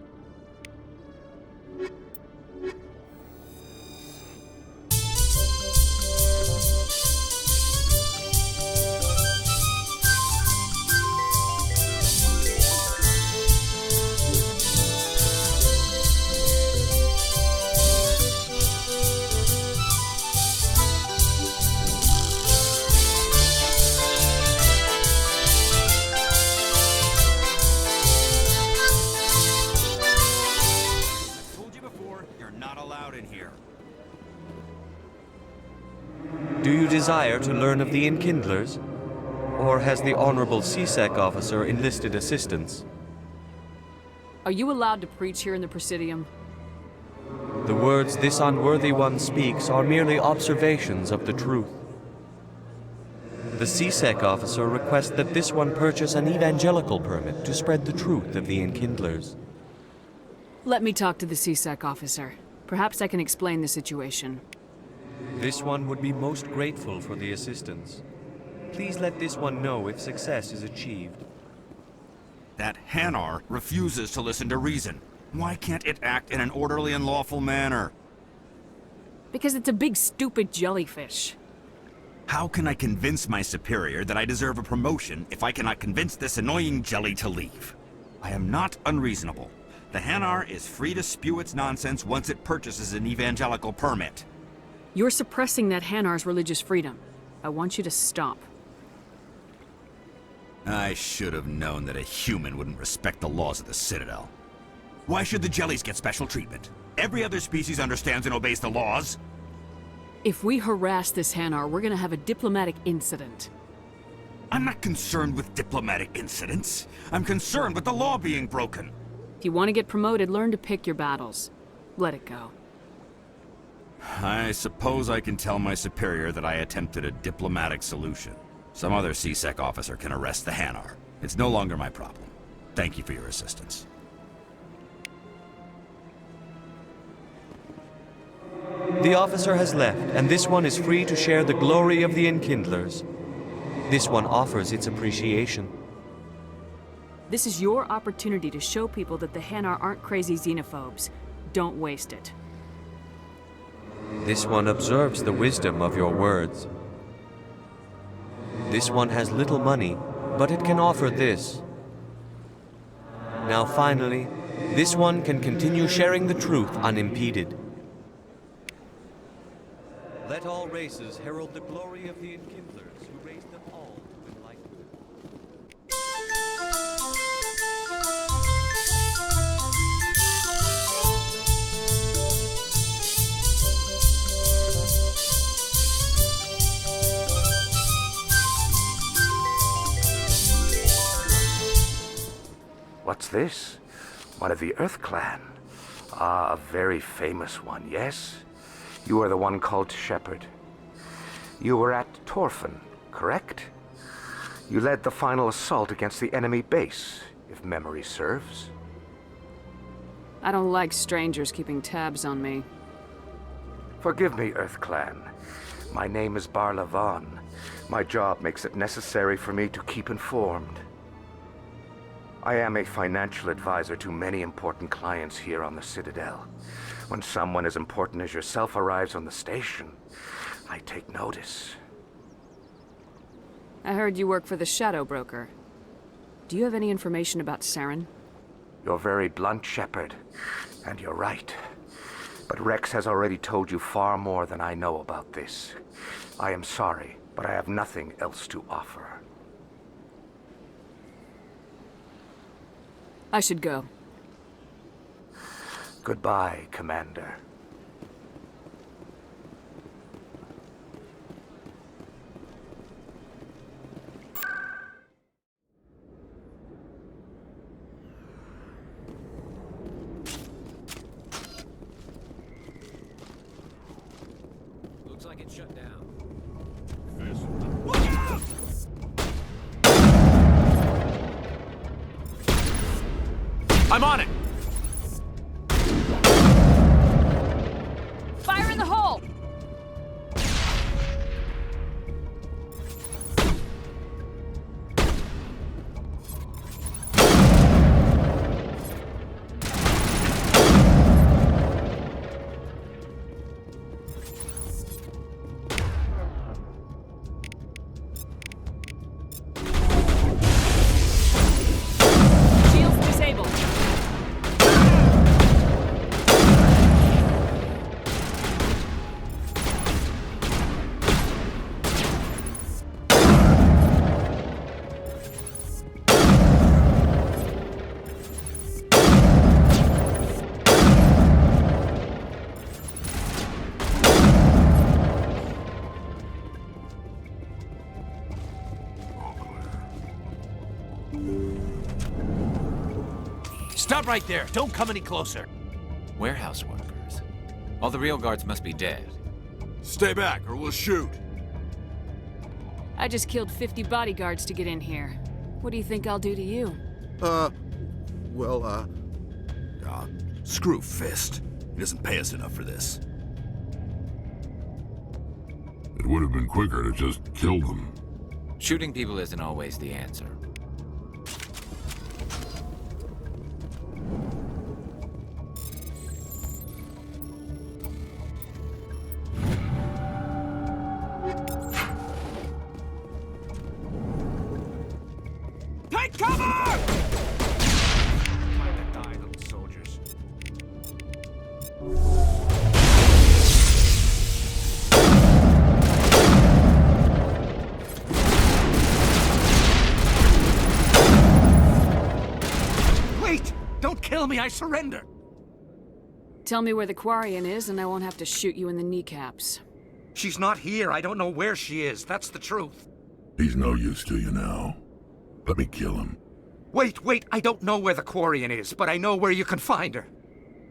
Do you desire to learn of the Enkindlers? Or has the Honorable CSEC officer enlisted assistance? Are you allowed to preach here in the Presidium? The words this unworthy one speaks are merely observations of the truth. The CSEC officer requests that this one purchase an evangelical permit to spread the truth of the Enkindlers. Let me talk to the CSEC officer. Perhaps I can explain the situation. This one would be most grateful for the assistance. Please let this one know if success is achieved. That Hanar refuses to listen to reason. Why can't it act in an orderly and lawful manner? Because it's a big stupid jellyfish. How can I convince my superior that I deserve a promotion if I cannot convince this annoying jelly to leave? I am not unreasonable. The Hanar is free to spew its nonsense once it purchases an evangelical permit. You're suppressing that Hanar's religious freedom. I want you to stop. I should have known that a human wouldn't respect the laws of the Citadel. Why should the jellies get special treatment? Every other species understands and obeys the laws. If we harass this Hanar, we're gonna have a diplomatic incident. I'm not concerned with diplomatic incidents. I'm concerned with the law being broken. If you want to get promoted, learn to pick your battles. Let it go. I suppose I can tell my superior that I attempted a diplomatic solution. Some other CSEC officer can arrest the Hanar. It's no longer my problem. Thank you for your assistance. The officer has left, and this one is free to share the glory of the Enkindlers. This one offers its appreciation. This is your opportunity to show people that the Hanar aren't crazy xenophobes. Don't waste it. This one observes the wisdom of your words. This one has little money, but it can offer this. Now finally, this one can continue sharing the truth unimpeded. Let all races herald the glory of the Enkindlers who raised them all to enlightenment. What's this? One of the Earth Clan. Ah, a very famous one, yes? You are the one called Shepard. You were at Torfin, correct? You led the final assault against the enemy base, if memory serves. I don't like strangers keeping tabs on me. Forgive me, Earth Clan. My name is Barla Vaughn. My job makes it necessary for me to keep informed. I am a financial advisor to many important clients here on the Citadel. When someone as important as yourself arrives on the station, I take notice. I heard you work for the Shadow Broker. Do you have any information about Saren? You're very blunt, Shepard, and you're right. But Rex has already told you far more than I know about this. I am sorry, but I have nothing else to offer. I should go. Goodbye, Commander. I'm on it! Fire in the hole! Shields disabled. Stop right there! Don't come any closer! Warehouse workers. All the real guards must be dead. Stay back, or we'll shoot. I just killed 50 bodyguards to get in here. What do you think I'll do to you? Screw Fist. He doesn't pay us enough for this. It would have been quicker to just kill them. Shooting people isn't always the answer. Take cover! Time to die, little soldiers. Wait! Don't kill me, I surrender! Tell me where the Quarian is and I won't have to shoot you in the kneecaps. She's not here. I don't know where she is. That's the truth. He's no use to you now. Let me kill him. Wait. I don't know where the Quarian is, but I know where you can find her.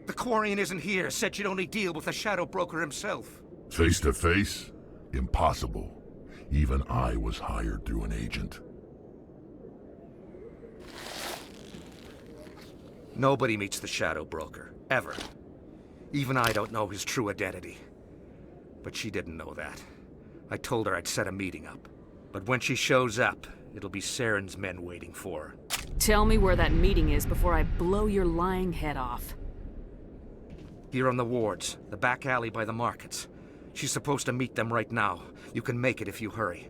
The Quarian isn't here. Said she'd only deal with the Shadow Broker himself. Face to face? Impossible. Even I was hired through an agent. Nobody meets the Shadow Broker. Ever. Even I don't know his true identity. But she didn't know that. I told her I'd set a meeting up. But when she shows up, it'll be Saren's men waiting for her. Tell me where that meeting is before I blow your lying head off. Here on the wards, the back alley by the markets. She's supposed to meet them right now. You can make it if you hurry.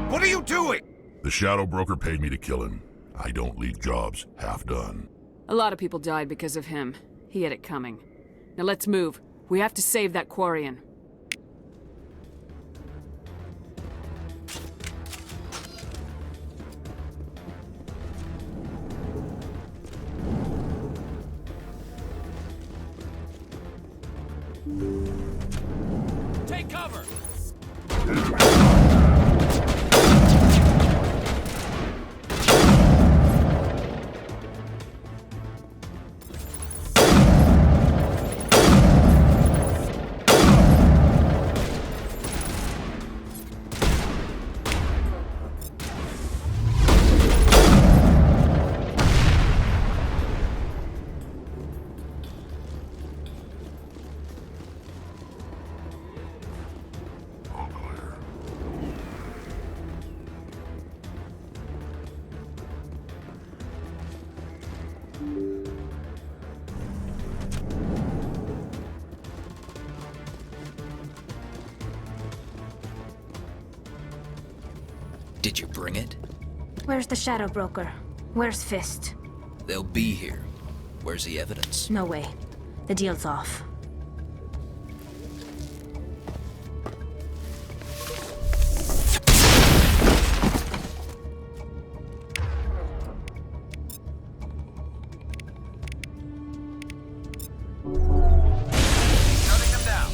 What are you doing? The Shadow Broker paid me to kill him. I don't leave jobs half done. A lot of people died because of him. He had it coming. Now let's move. We have to save that Quarian. Take cover! Did you bring it? Where's the Shadow Broker? Where's Fist? They'll be here. Where's the evidence? No way. The deal's off. Shutting them down.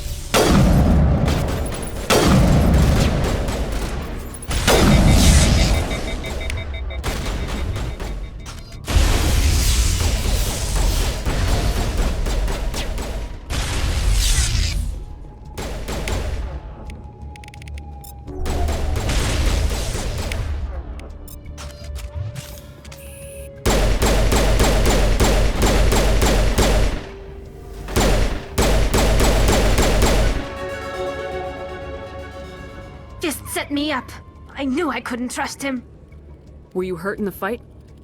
Fist set me up. I knew I couldn't trust him. Were you hurt in the fight?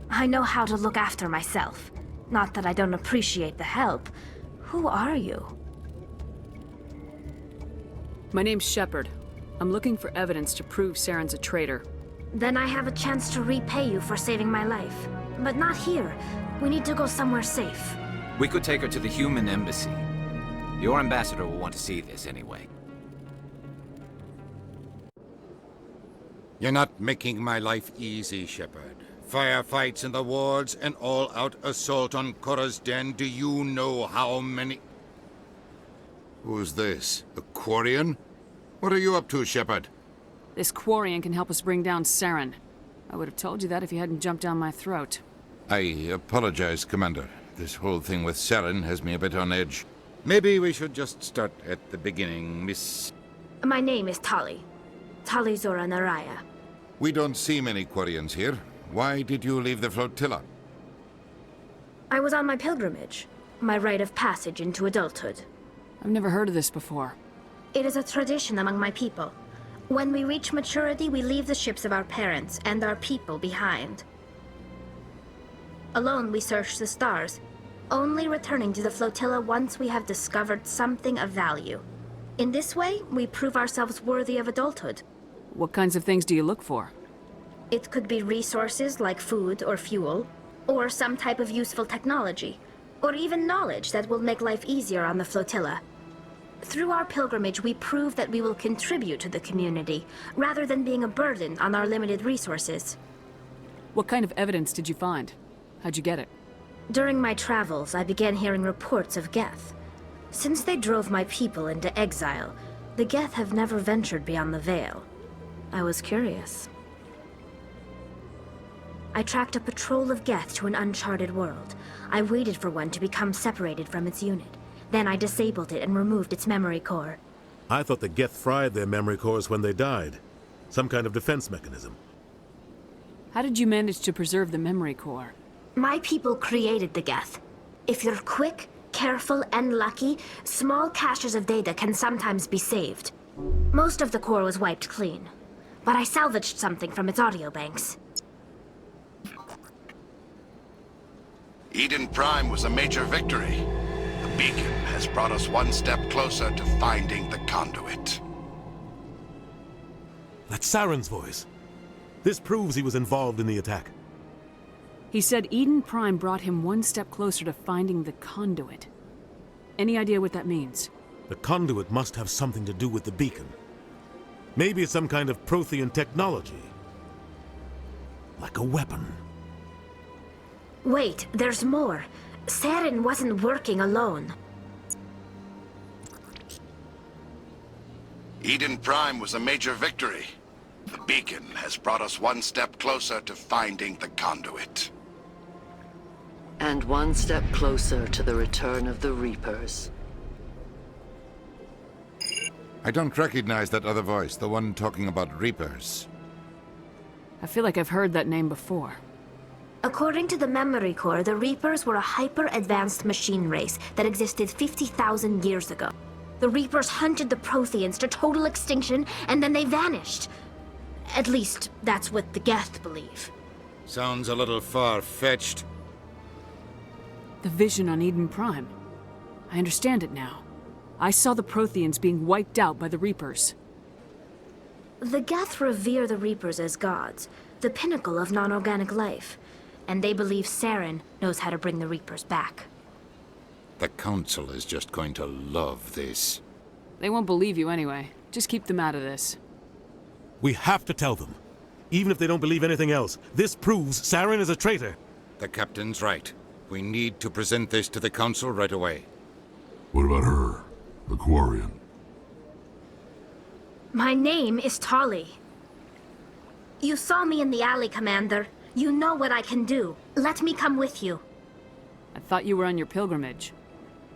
I know how to look after myself. Not that I don't appreciate the help. Who are you? My name's Shepard. I'm looking for evidence to prove Saren's a traitor. Then I have a chance to repay you for saving my life. But not here. We need to go somewhere safe. We could take her to the human embassy. Your ambassador will want to see this anyway. You're not making my life easy, Shepard. Firefights in the wards, an all-out assault on Korra's den. Do you know how many... Who's this? A Quarian? What are you up to, Shepard? This Quarian can help us bring down Saren. I would have told you that if you hadn't jumped down my throat. I apologize, Commander. This whole thing with Saren has me a bit on edge. Maybe we should just start at the beginning, Miss... My name is Tali. Tali Zora Naraya. We don't see many Quarians here. Why did you leave the flotilla? I was on my pilgrimage. My rite of passage into adulthood. I've never heard of this before. It is a tradition among my people. When we reach maturity, we leave the ships of our parents and our people behind. Alone, we search the stars, only returning to the flotilla once we have discovered something of value. In this way, we prove ourselves worthy of adulthood. What kinds of things do you look for? It could be resources like food or fuel, or some type of useful technology, or even knowledge that will make life easier on the flotilla. Through our pilgrimage, we prove that we will contribute to the community, rather than being a burden on our limited resources. What kind of evidence did you find? How'd you get it? During my travels, I began hearing reports of Geth. Since they drove my people into exile, the Geth have never ventured beyond the Veil. I was curious. I tracked a patrol of Geth to an uncharted world. I waited for one to become separated from its unit. Then I disabled it and removed its memory core. I thought the Geth fried their memory cores when they died. Some kind of defense mechanism. How did you manage to preserve the memory core? My people created the Geth. If you're quick, careful, and lucky, small caches of data can sometimes be saved. Most of the core was wiped clean, but I salvaged something from its audio banks. Eden Prime was a major victory. The beacon has brought us one step closer to finding the conduit. That's Saren's voice. This proves he was involved in the attack. He said Eden Prime brought him one step closer to finding the conduit. Any idea what that means? The conduit must have something to do with the beacon. Maybe it's some kind of Prothean technology. Like a weapon. Wait, there's more. Saren wasn't working alone. Eden Prime was a major victory. The beacon has brought us one step closer to finding the conduit. And one step closer to the return of the Reapers. I don't recognize that other voice, the one talking about Reapers. I feel like I've heard that name before. According to the memory core, the Reapers were a hyper-advanced machine race that existed 50,000 years ago. The Reapers hunted the Protheans to total extinction, and then they vanished. At least, that's what the Geth believe. Sounds a little far-fetched. The vision on Eden Prime. I understand it now. I saw the Protheans being wiped out by the Reapers. The Geth revere the Reapers as gods, the pinnacle of non-organic life. And they believe Saren knows how to bring the Reapers back. The Council is just going to love this. They won't believe you anyway. Just keep them out of this. We have to tell them. Even if they don't believe anything else, this proves Saren is a traitor. The Captain's right. We need to present this to the Council right away. What about her? The Quarian? My name is Tali. You saw me in the alley, Commander. You know what I can do. Let me come with you. I thought you were on your pilgrimage.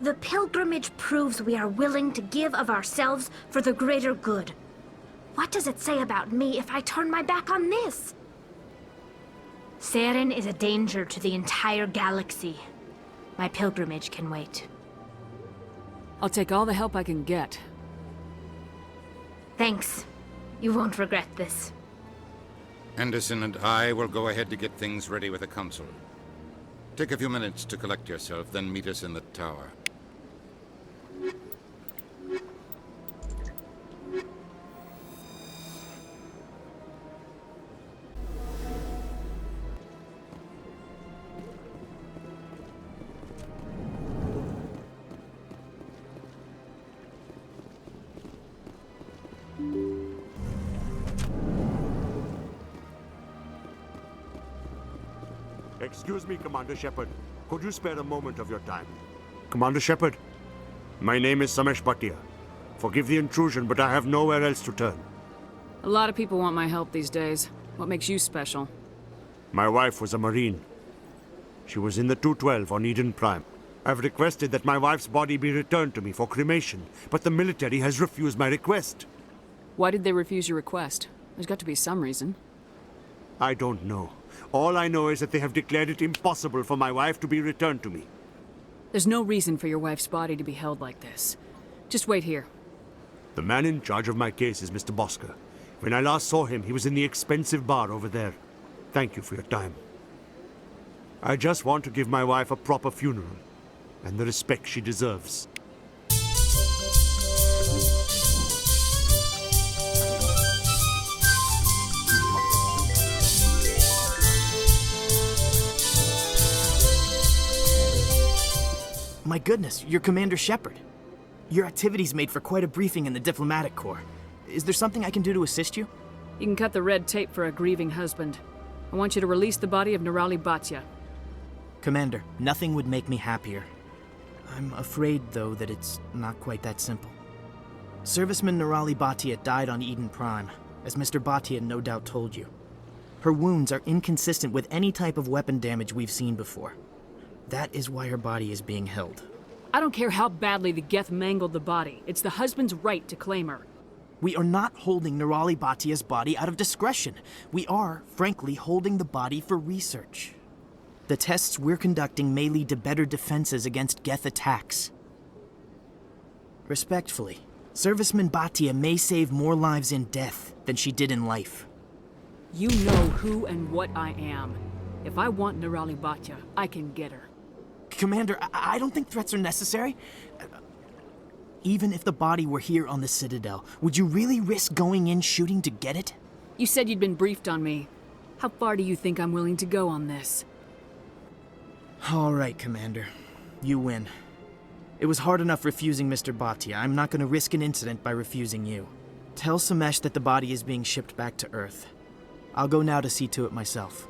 The pilgrimage proves we are willing to give of ourselves for the greater good. What does it say about me if I turn my back on this? Saren is a danger to the entire galaxy. My pilgrimage can wait. I'll take all the help I can get. Thanks. You won't regret this. Anderson and I will go ahead to get things ready with the Council. Take a few minutes to collect yourself, then meet us in the tower. Excuse me, Commander Shepard. Could you spare a moment of your time? Commander Shepard, my name is Samesh Bhatia. Forgive the intrusion, but I have nowhere else to turn. A lot of people want my help these days. What makes you special? My wife was a Marine. She was in the 212 on Eden Prime. I've requested that my wife's body be returned to me for cremation, but the military has refused my request. Why did they refuse your request? There's got to be some reason. I don't know. All I know is that they have declared it impossible for my wife to be returned to me. There's no reason for your wife's body to be held like this. Just wait here. The man in charge of my case is Mr. Bosker. When I last saw him, he was in the expensive bar over there. Thank you for your time. I just want to give my wife a proper funeral, and the respect she deserves. My goodness, you're Commander Shepard. Your activities made for quite a briefing in the diplomatic corps. Is there something I can do to assist you? You can cut the red tape for a grieving husband. I want you to release the body of Nirali Bhatia. Commander, nothing would make me happier. I'm afraid, though, that it's not quite that simple. Serviceman Nirali Bhatia died on Eden Prime, as Mr. Bhatia no doubt told you. Her wounds are inconsistent with any type of weapon damage we've seen before. That is why her body is being held. I don't care how badly the Geth mangled the body. It's the husband's right to claim her. We are not holding Nirali Bhatia's body out of discretion. We are, frankly, holding the body for research. The tests we're conducting may lead to better defenses against Geth attacks. Respectfully, Serviceman Bhatia may save more lives in death than she did in life. You know who and what I am. If I want Nirali Bhatia, I can get her. Commander, I don't think threats are necessary. Even if the body were here on the Citadel, would you really risk going in shooting to get it? You said you'd been briefed on me. How far do you think I'm willing to go on this? All right, Commander. You win. It was hard enough refusing Mr. Bhatia. I'm not going to risk an incident by refusing you. Tell Samesh that the body is being shipped back to Earth. I'll go now to see to it myself.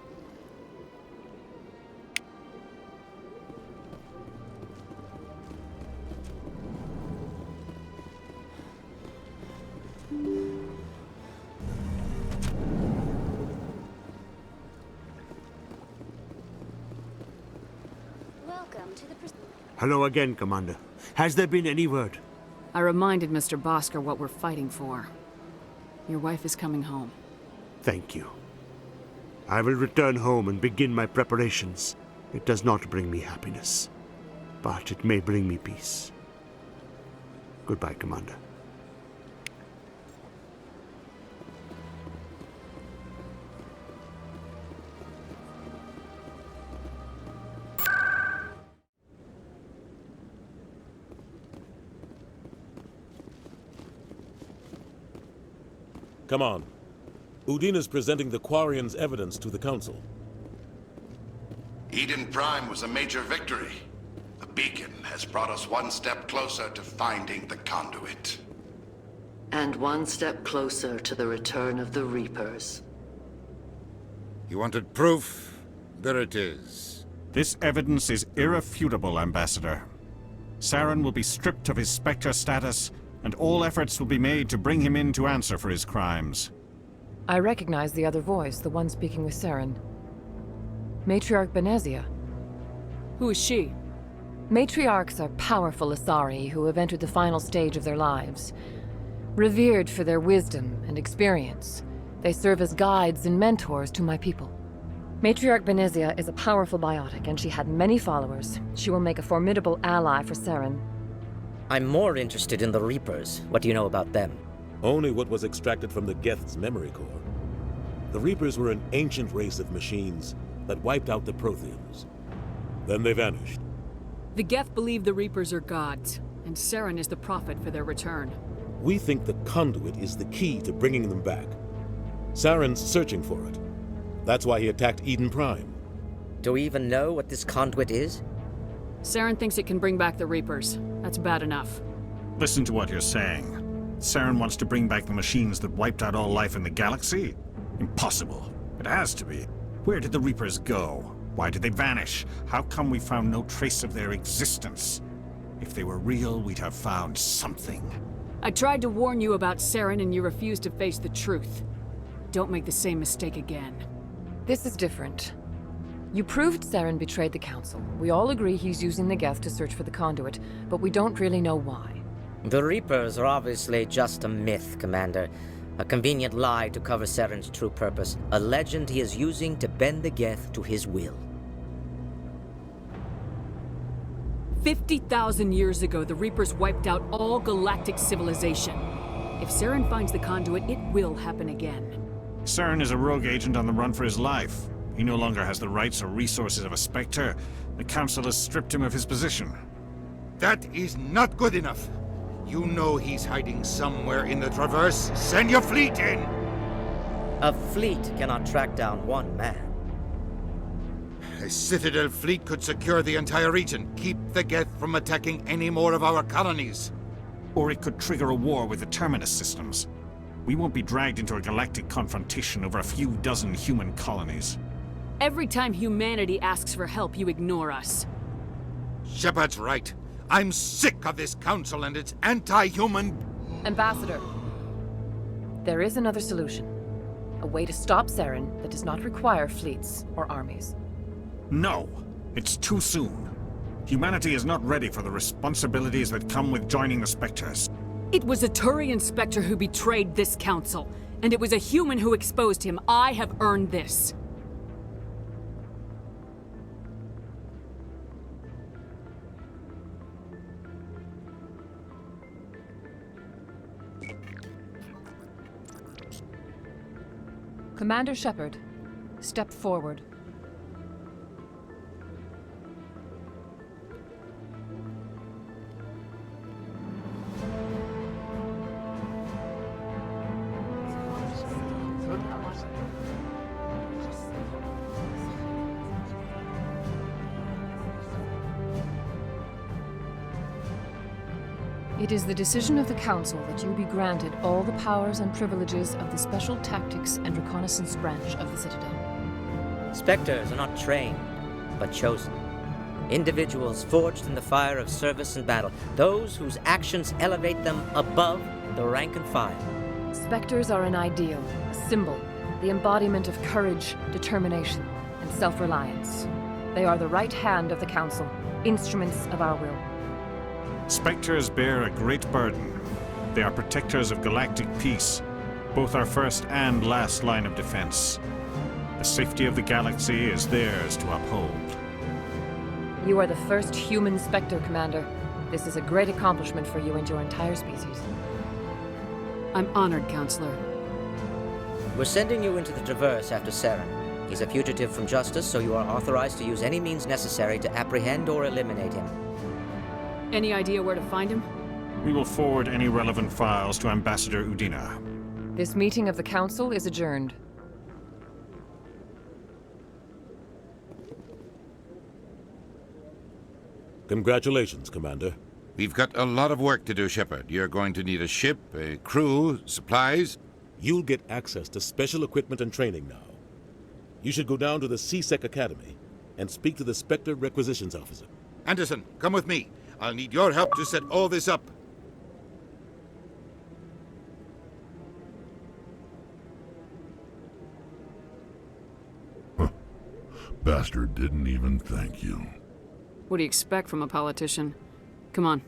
Hello again, Commander. Has there been any word? I reminded Mr. Bosker what we're fighting for. Your wife is coming home. Thank you. I will return home and begin my preparations. It does not bring me happiness, but it may bring me peace. Goodbye, Commander. Come on. Udine is presenting the Quarians' evidence to the Council. Eden Prime was a major victory. The beacon has brought us one step closer to finding the conduit. And one step closer to the return of the Reapers. You wanted proof? There it is. This evidence is irrefutable, Ambassador. Saren will be stripped of his Spectre status, and all efforts will be made to bring him in to answer for his crimes. I recognize the other voice, the one speaking with Saren. Matriarch Benezia. Who is she? Matriarchs are powerful Asari who have entered the final stage of their lives. Revered for their wisdom and experience, they serve as guides and mentors to my people. Matriarch Benezia is a powerful biotic, and she had many followers. She will make a formidable ally for Saren. I'm more interested in the Reapers. What do you know about them? Only what was extracted from the Geth's memory core. The Reapers were an ancient race of machines that wiped out the Protheans. Then they vanished. The Geth believe the Reapers are gods, and Saren is the prophet for their return. We think the conduit is the key to bringing them back. Saren's searching for it. That's why he attacked Eden Prime. Do we even know what this conduit is? Saren thinks it can bring back the Reapers. That's bad enough. Listen to what you're saying. Saren wants to bring back the machines that wiped out all life in the galaxy? Impossible. It has to be. Where did the Reapers go? Why did they vanish? How come we found no trace of their existence? If they were real, we'd have found something. I tried to warn you about Saren and you refused to face the truth. Don't make the same mistake again. This is different. You proved Saren betrayed the Council. We all agree he's using the Geth to search for the conduit, but we don't really know why. The Reapers are obviously just a myth, Commander. A convenient lie to cover Saren's true purpose. A legend he is using to bend the Geth to his will. 50,000 years ago, the Reapers wiped out all galactic civilization. If Saren finds the conduit, it will happen again. Saren is a rogue agent on the run for his life. He no longer has the rights or resources of a Spectre. The Council has stripped him of his position. That is not good enough. You know he's hiding somewhere in the Traverse. Send your fleet in! A fleet cannot track down one man. A Citadel fleet could secure the entire region, keep the Geth from attacking any more of our colonies. Or it could trigger a war with the Terminus systems. We won't be dragged into a galactic confrontation over a few dozen human colonies. Every time humanity asks for help, you ignore us. Shepard's right. I'm sick of this council and its anti-human... Ambassador, there is another solution. A way to stop Saren that does not require fleets or armies. No, it's too soon. Humanity is not ready for the responsibilities that come with joining the Spectres. It was a Turian Spectre who betrayed this council, and it was a human who exposed him. I have earned this. Commander Shepard, step forward. It is the decision of the Council that you be granted all the powers and privileges of the Special Tactics and Reconnaissance branch of the Citadel. Spectres are not trained, but chosen. Individuals forged in the fire of service and battle. Those whose actions elevate them above the rank and file. Spectres are an ideal, a symbol, the embodiment of courage, determination, and self-reliance. They are the right hand of the Council, instruments of our will. Spectres bear a great burden. They are protectors of galactic peace, both our first and last line of defense. The safety of the galaxy is theirs to uphold. You are the first human Spectre, Commander. This is a great accomplishment for you and your entire species. I'm honored, Counselor. We're sending you into the Traverse after Saren. He's a fugitive from justice, so you are authorized to use any means necessary to apprehend or eliminate him. Any idea where to find him? We will forward any relevant files to Ambassador Udina. This meeting of the Council is adjourned. Congratulations, Commander. We've got a lot of work to do, Shepard. You're going to need a ship, a crew, supplies. You'll get access to special equipment and training now. You should go down to the CSEC Academy and speak to the Spectre Requisitions Officer. Anderson, come with me. I'll need your help to set all this up. Bastard didn't even thank you. What do you expect from a politician? Come on.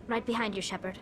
Right behind you, Shepard.